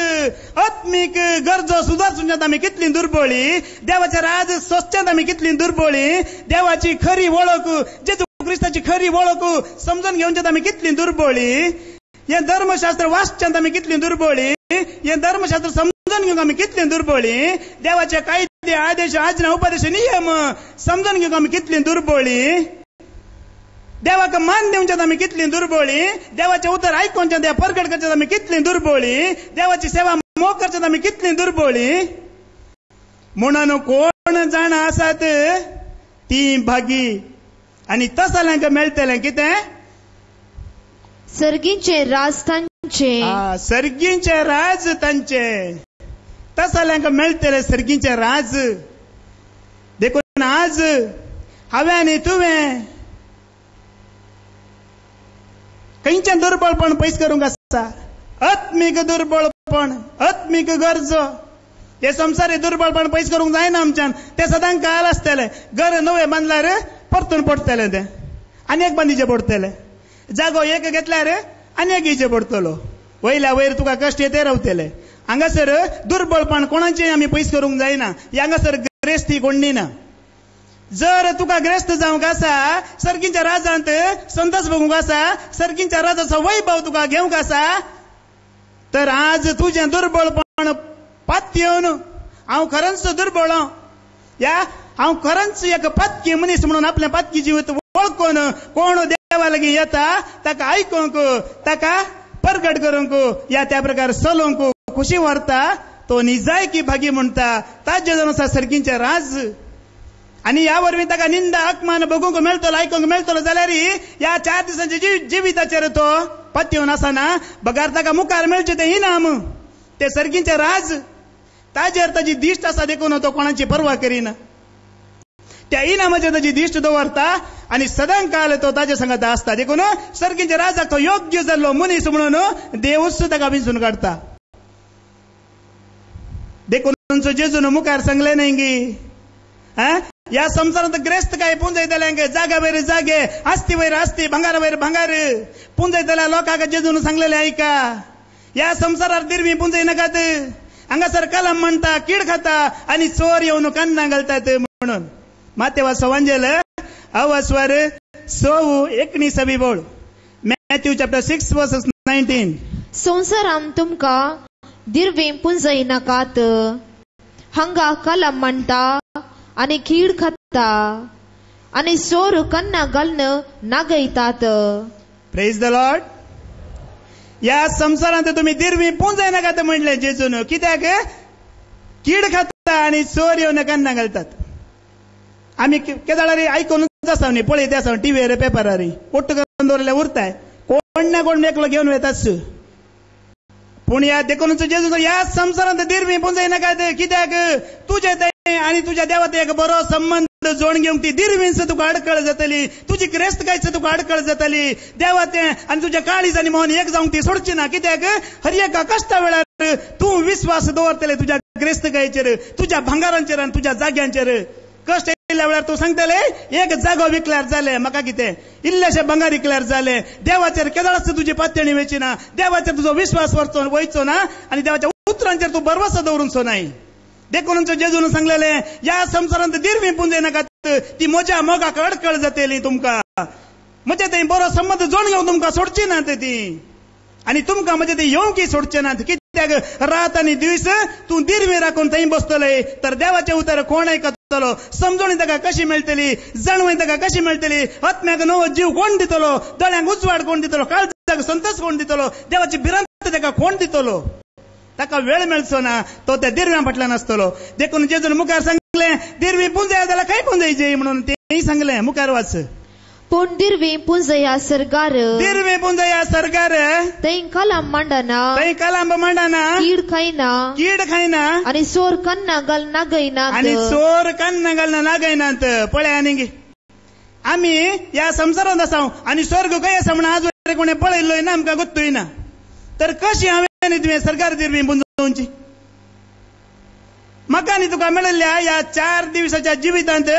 आत्मीक गरजो सुदारचुंच्यात आमी कितली दुर्बळी. देवाचे राज सोंसच्यात आमी कितली दुर्बळी. देवाची खरी वळख, जेजू क्रिस्ताची खरी वळख समजून घेवच्यात आमी कितली दुर्बळी. हे धर्मशास्त्र वाचच्यात आमी कितली दुर्बळी. हे धर्मशास्त्र समजून घेवंक आमी कितली दुर्बळी. देवाचे कायदे आदेश आज्ञा उपदेश नियम समजून घेवंक आमी कितली दुर्बळी. देवाक मान दिवच्यात आमी कितली दुर्बळी. देवाचे उतर आयकोवच्यात, देव परगट करच्यात आमी कितली दुर्बळी. देवाची सेवा मोग करच्यात आमी कितली दुर्बळी. म्हणून कोण जाणा आसात ती भागी. आनी तसल्यांक मेळटलें कितें. सर्गींचे राज तांचे. तसल्यांक मेळटले सर्गींचे राज. देखून आज हांवें आनी तुवें खंयचें दुर्बळपण पयस करूंक आसा. आत्मीक दुर्बळपण, आत्मीक गरज, हे संसारी दुर्बळपण पयस करूंक जायना आमच्यान. ते सदां काल आसतले. घर नवे बांदल्यार परतून पडटले, ते आनी एक बांदीचे पडटले. जागो एक घेतल्यार आनी एक इचे पडटलो. वयल्या वयर तुका कश्ट येते रावतले. हांगासर दुर्बळपण कोणाचें आमी पयस करूंक जायना. हांगासर ग्रेस्ती कोण दिना. जर तुका ग्रेस्त जावंक आसा, सर्गीच्या राजांत संतोष भोगूंक आसा, सर्गीच्या राजाचो वैभव तुका घेवंक आसा, तर आज तुजें दुर्बळपण पात येवन हांव खरेंच दुर्बळ, हांव खरेंच एक पातकी मनीस म्हणून आपल्या पातकी जिवीत वळखून कोण देवा लागीं येता ताका आयकूंक, ताका प्रगट करूंक, या त्या प्रकार चलोवंक खुशी व्हरता, तो निजायकी भागी म्हणटा. ताजे जावन आसा सर्गीचें राज. आनी ह्या वरवीं ताका निंदा अपमान बगूंक मेळटलो, आयकूंक मेळटलो जाल्यार ह्या 4 दिसांच्या जिविताचेर तो पातयेवन आसना. बगार ताका मुखार मेळचें तें इनाम, ते सर्गीचें राज. ताजेर ताजी दिश्ट आसा देखून तो कोणाची पर्वा करिना. त्या इनामाचेर ताजी दिश्ट दवरता आनी सदां काल तो ताजे सांगात आसता. देखून सर्गीच्या राजाक तो योग्य जाल्लो मनीस म्हणून देवूच ताका विंचून काडटा. देखून जेजून मुखार सांगले न्ही गी, या संसारांत ग्रेस्त काय पुंजयतल्यांक जागा वयर जागे, आस्ती वयर आस्ती, भांगारा वयर भांगार पुंजयतल्या लोकांक जेजून सांगलेले ऐका. या संसारार दिरवी पुंजय नाकात. हांगासर कलम म्हणटा, कीड खाता आनी चोर येवन कान्ना घालतात म्हणून. मातेवा सवांजेल अवस्वर 19 बोल. Matthew chapter 6 versus 19. संसाराम तुमका दिरवी पुंजय नाकात. हांगा कलम म्हणटा आनी कीड खाता आनी चोर कन्ना घालन नागयतात. Praise the lord. या संसारांत तुम्ही दिरवी पुंजय नाकात म्हणले जेजून. कित्याक? कीड खाता आनी चोर येवन कन्ना घालतात. आमी केदाळार आयकूनच आसा न्ही, पळयत आसा टीव्हीर पेपरार पोट्ट करून दवरल्या उरताय. कोण ना कोण एकलो घेवन वयताच. पूण या देखून जेजून या संसारांत दिरवी पुंजय नाकात. कित्याक? तुजे ते आनी तुज्या देवात एक बरो संबंध जोड घेवंक ती दिरवींच तुका अडकळ जातली. तुजी क्रेस्तकायच तुका अडकळ जातली. देवाते आनी तुज्या काळीज आनी मोहन एक जावंक ती सोडची ना. कित्याक? हर एका कश्टा वेळार तूं विश्वास दवरतले तुज्या क्रेस्तकायचेर, तुज्या भांगारांचेर आनी तुज्या जाग्यांचेर. कश्ट येयल्या वेळार तूं सांगतले एक जागो विकल्यार जाले, म्हाका कितें इल्लेशे भांगार विकल्यार जाले. देवाचेर केदाळच तुजी पातयणी वेची ना. देवाचेर तुजो विश्वास वयचो ना आनी देवाच्या उतरांचेर तूं भरवसो दवरूंचो नाय. देखून जेजून सांगलेले या संसारांत दिरवी पुंजय नाकात. ती म्हज्या मोगाक अडकळ जातली. तुमकां म्हणजे ते बरो संबंध जोड घेवन तुमकां सोडची नात ती. आनी तुमकां म्हणजे ते येवंकी सोडचे नात. कित्याक? रात आनी दीस तूं दिरवी राखून थंय बसतले तर देवाचे उतर कोण आयकतलो? समजणी ताका कशी मेळटली? जाणवय ताका कशी मेळटली? आत्म्याक नवो जीव कोण दितलो? दोळ्यांक उजवाड कोण दितलो? काळजाक संतोष कोण दितलो? देवाची भिरांत ताका कोण दितलो? ताका वेळ मेळचो ना. तो त्या दिरव्या फाटल्यान आसतलो. देखून जेजून मुखार सांगले दिरवी पुंजय जाल्यार खंय पुंजयची म्हणून तेय सांगले. मुखार वाच. पूण दिरवी पुंजया सरगार, दिरवी पुंजया सरगार, थंय कलम मांडना, थंय कलम मांडना, कीड खायना, कीड खायना आनी चोर कन्ना घाल नागयनात, आनी चोर कन्ना घालना नागयनात. पळय आनी आमी ह्या संसारांत आसा आनी स्वर्ग खंय आसा म्हणून आज वरें कोणें पळयल्लोय ना, आमकां गोत्तूय ना. तर कशी हांवें तुवें सरकार दिरवी पुंजोवची? म्हाका आनी तुका मेळिल्ल्या ह्या 4 दिवसाच्या जिवितांत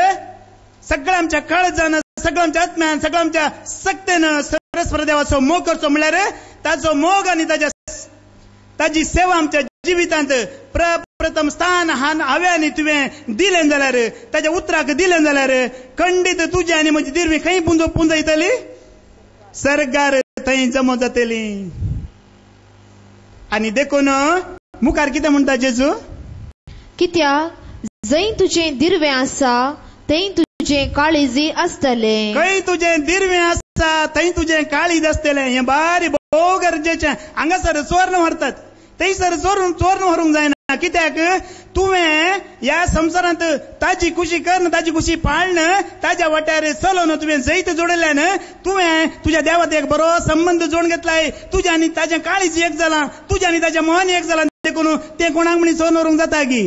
सगळ्या आमच्या काळजान, सगळ्या आमच्या आत्म्यान, सगळ्या आमच्या सक्तेन सरस्वर देवाचो मोग करचो म्हळ्यार ताचो मोग आनी ताजी सेवा आमच्या जिवितांत प्रथम स्थान हांवें आनी तुवें दिलें जाल्यार, ताच्या उतराक दिलें जाल्यार खंडीत तुजी आनी म्हजी दिरवी खंय पुंजयतली? सरगार थंय जमो जातली. आनी देखून मुखार कितें म्हणटा जेजू? कित्याक जंय तुजें दिरवें आसा थंय तुजें काळीजी आसतले. खंय तुजें दिरवें आसा थंय तुजें काळीज आसतलें. हें बारी भोव गरजेचें. हांगासर चोर व्हरतात, थंयसर चोर व्हरूंक जायना. कित्याक? तुवें ह्या संसारांत ताजी खुशी करन, ताजी खुशी पाळन, ताज्या वाट्यार चलोवन तुवें जैत जोडल्यान तुवें तुज्या देवात एक बरो संबंध जोडून घेतलाय. तुज्या आनी ताजें काळीज एक जालां, तुज्या आनी ताज्या मोहन एक जालां. देखून तें कोणाक म्हणी चोर व्हरूंक जाता गी?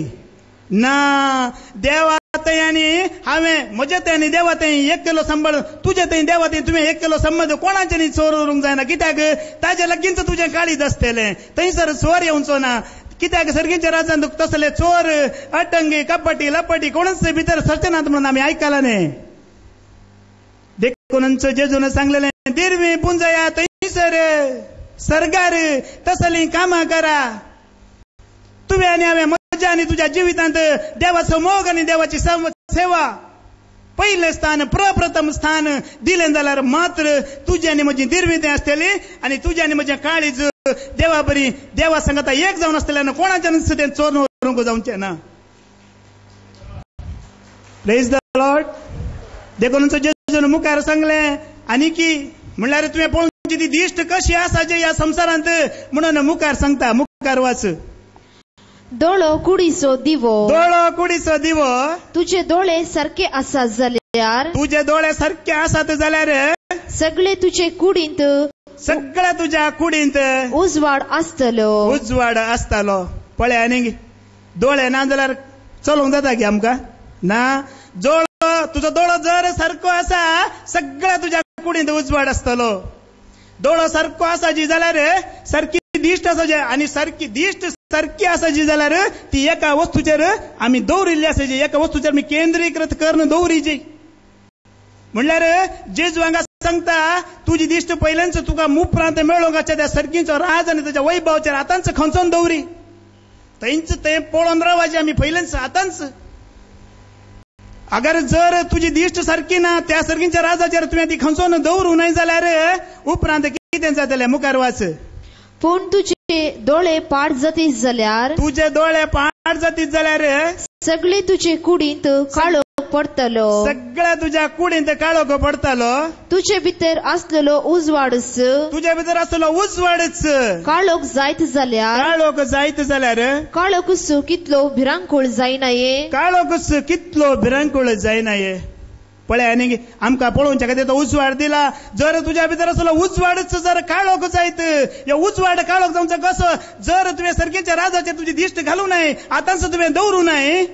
ना. देवा थंय आनी हांवें म्हजे थंय देवा थंय 1 किलो सांबाळ तुजे थंय देवा थंय तुवें 1 किलो संबंद कोणाचें चोर उरूंक जायना कित्याक ताजे लगींच तुजें काळीज आसतलें थंयसर चोर येवचो ना कित्याक सर्गीच्या राजान तसले चोर अटंगी कपटी लपटी कोणच भितर सरचनात म्हणून आमी आयकलां न्ही देखून जेजून सांगलेलें दिरवी पुंजया थंयसर सरगार तसली कामां करा तुवें आनी हांवें म्हज्या आनी तुज्या जिवितांत देवाचो मोग आनी देवाची सेवा पयलें स्थान प्रप्रथम स्थान दिलें जाल्यार मात्र तुजी आनी म्हजी दिरवी तें आसतली आनी तुजी आनी म्हजें काळीज देवा बरी देवा सांगता एक जावन आसतल्यान कोणाच्यान तें चोर व्हरूंक जावचें ना प्रेज द लॉर्ड देखून जेजून मुखार सांगलें आनी की म्हणल्यार तुवें पळोवची ती दिश्ट कशी आसा जे ह्या संवसारांत म्हणून मुखार सांगता मुखार वाच दोळो कुडीचो दिवो तुझे दोळे सारखे आसात जाल्यार तुझे दोळे सारखे आसात जाल्यार सगळे तुझे कुडींत सगळ्या तुज्या कुडींत उजवाड आसतलो पळय आनी दोळे ना जाल्यार चलोवंक जाता की आमकां ना तुजो दोळो जर सारको आसा सगळ्या तुज्या कुडींत उजवाड आसतलो दोळो सारको आसा जी जाल्यार सारकी दिश्ट आसा जे आनी सारकी दिश्ट सारकी आसा जी जाल्यार ती एका वस्तूचेर आमी दवरिल्ली आसा जी एका वस्तूचेर आमी केंद्रीकृत करून दवरिची म्हणल्यार जेजू हांगा सांगता तुजी दिश्ट पयलेंच तुका उपरांत मेळोंक आसा त्या सर्गीचो राज आनी ताच्या वैभवाचेर आतांच खंचोन दवरी थंयच तें पळोवन रावाची आमी पयलेंच आतांच अगर जर तुजी दिश्ट सारकी ना त्या सर्गीच्या राजाचेर तुवें ती खंचोन दवरूं न्हय जाल्यार उपरांत कितें जातलें मुखार वाच पूण तुजे दोळे पाड जातीत जाल्यार सगळे तुजे कुडींत काळोख पडतलो तुजे भितर आसलेलो उजवाडच काळोख जायत जाल्यार काळोखच कितलो भिरांकूळ जायनाये पळय आनी आमकां पळोवच्या खातीर तो उजवाड दिला जर तुज्या भितर आसलो उजवाडच जर काळोख जायत ह्यो उजवाड काळोख जावचो कसो जर तुवें सर्गीच्या राजाचेर तुजी दिश्ट घालूं न्हय आतांच तुवें दवरूं न्हय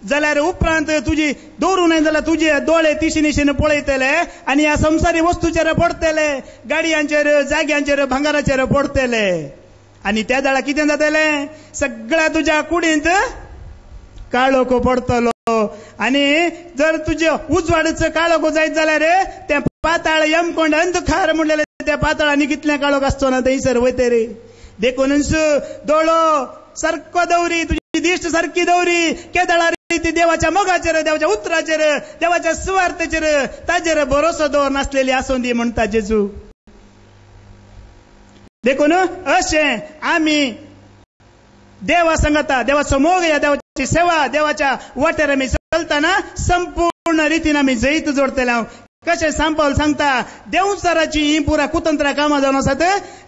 जाल्यार उपरांत तुजी दवरूं न्हय जाल्यार तुजे दोळे तिशीनिशीन पळयतले आनी ह्या संवसारी वस्तूचेर पडटले गाडयांचेर जाग्यांचेर भांगाराचेर पडटले आनी त्या दाळा कितें जातलें सगळ्या तुज्या कुडींत काळोख पडटलो आनी जर तुजे उजवाडच काळोख जायत जाल्यार तें पाताळ यमकोंड अंधकार म्हणलेले त्या पाताळांनी कितलें काळोख आसचो ना थंयसर वयतर देखूनच दोळो सारको दवरी तुजी दिश्ट सारकी दवरी केदळार ती देवाच्या मोगाचेर देवाच्या उतराचेर देवाच्या सुवार्थेचेर ताचेर भरोसो दवर नासलेली आसूं दी म्हणटा जेजू देखून अशें आमी देवा सांगता देवाचो मोग या देवाची सेवा देवाच्या वाटेर आमी चलतना संपूर्ण रितीन आमी जैत जोडटले हांव कशें सांपावल सांगता देवचाराची ही पुरा कुतंत्रां कामां जावन आसात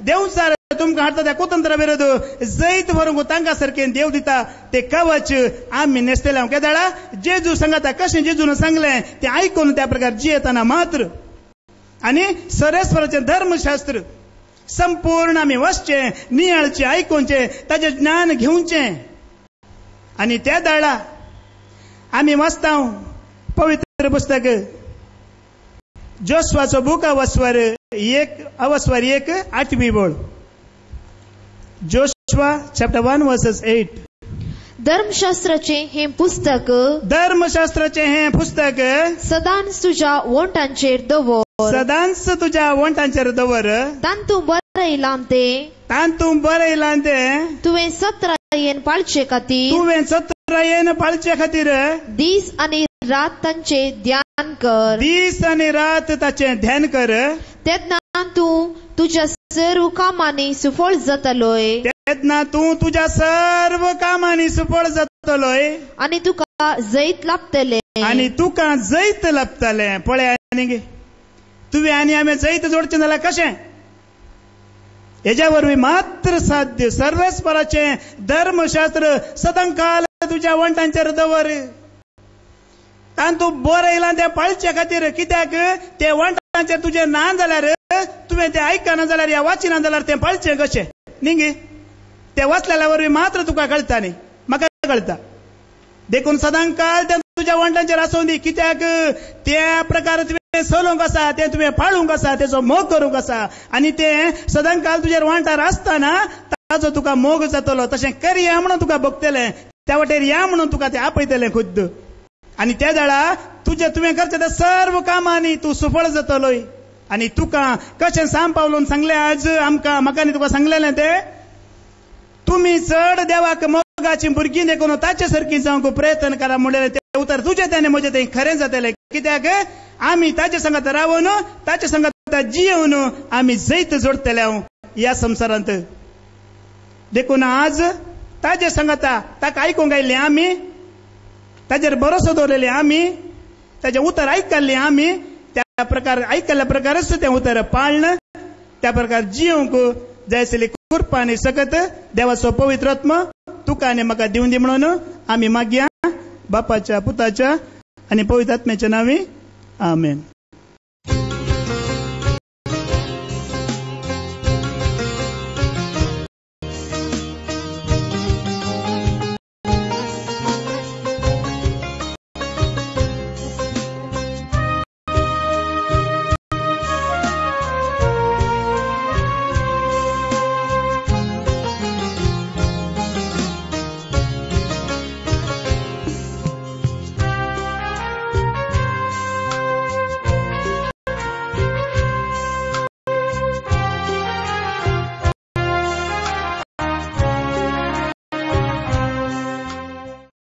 देवचार तुमकां हाडटा त्या कुतंत्रा विरोध जैत व्हरूंक तांकां सारकें देव दिता ते कवच आमी नेसतले हांव केदाळा जेजू सांगता कशें जेजून सांगलें तें आयकून त्या प्रकार जियेतना मात्र आनी सरेस्वराचें धर्मशास्त्र संपूर्ण आमी वचचें नियाळचें आयकूचें ताचें ज्ञान घेवचें आनी त्या दाळा आमी वाचता पवित्र पुस्तक जोशवाचो बूक अवस्वर 1:8 बोल जोशवा चॅप्टर 1 वर्सेस 8 धर्मशास्त्राचें हें पुस्तक सदांच तुज्या वोंटांचेर दवर तांतू बरयलां तें तुवें सत्रायेन पाळचे खातीर दीस आनी रात तांचे ध्यान कर तेन्ना तूं तुज्या सर्व कामांनी सुफळ जातलोय आनी तुका जैत लाभतलें पळय आनी तुवें आनी आमी जैत जोडचें जाल्यार कशें हेज्या वरवीं मात्र साध्य सर्वेस्पराचें धर्मशास्त्र सदांकाल तुज्या वंटांचेर दवर तांतू बरयलां तें पाळचे खातीर कित्याक ते वंटांचेर तुजें ना जाल्यार तुवें तें आयकना जाल्यार या वाचिना जाल्यार तें पाळचें कशें न्ही तें वाचलेल्या वरवीं मात्र तुका कळटा न्ही म्हाका कळटा देखून सदांकाल तुझ्या वंटांचेर आसूं दी, कित्याक त्या प्रकारे तुवें चलोवंक आसा, ते तुवें पाळूंक आसा, तेचो मोग करूंक आसा, आनी ते सदां काल तुजेर वांटार आसतना ताजो तुका मोग जातलो. तशें करया म्हणून तुका भोगतलें, त्या वाटेर या म्हणून तुका ते आपयतलें खुद्द. आनी त्या वेळा तुवें करचें त्या सर्व कामांनी तूं सफळ जातलोय. आनी तुका कशें सांपावलून सांगलें आज म्हाका आनी तुका सांगलेलें ते, तुमी चड देवाक मोगाची भुरगीं देखून ताचे सारकी जावंक प्रयत्न करा म्हणलें. ते उतर तुजें त्याने म्हजें तें खरें जातलें. कित्याक आमी ताचे संगत रावून ताचे संगत जियेवन आमी जैत जोडतले ह्या संवसारांत. देखून आज ताचे संगत ताका आयकूंक आयिल्ले आमी, ताजेर भरोसो दवरलेले आमी, ताचें उतर आयकल्लें आमी, त्या प्रकार आयकल्ल्या प्रकारच तें उतर पाळणं, त्या प्रकार जियोंक जाय आसली कृपा आनी सकत देवाचो पवित्र आत्मा तुका आनी म्हाका दिवन दी म्हणून आमी मागया बापाच्या, पुताच्या आनी पवित्र आत्म्याच्या नांवी. आमेन.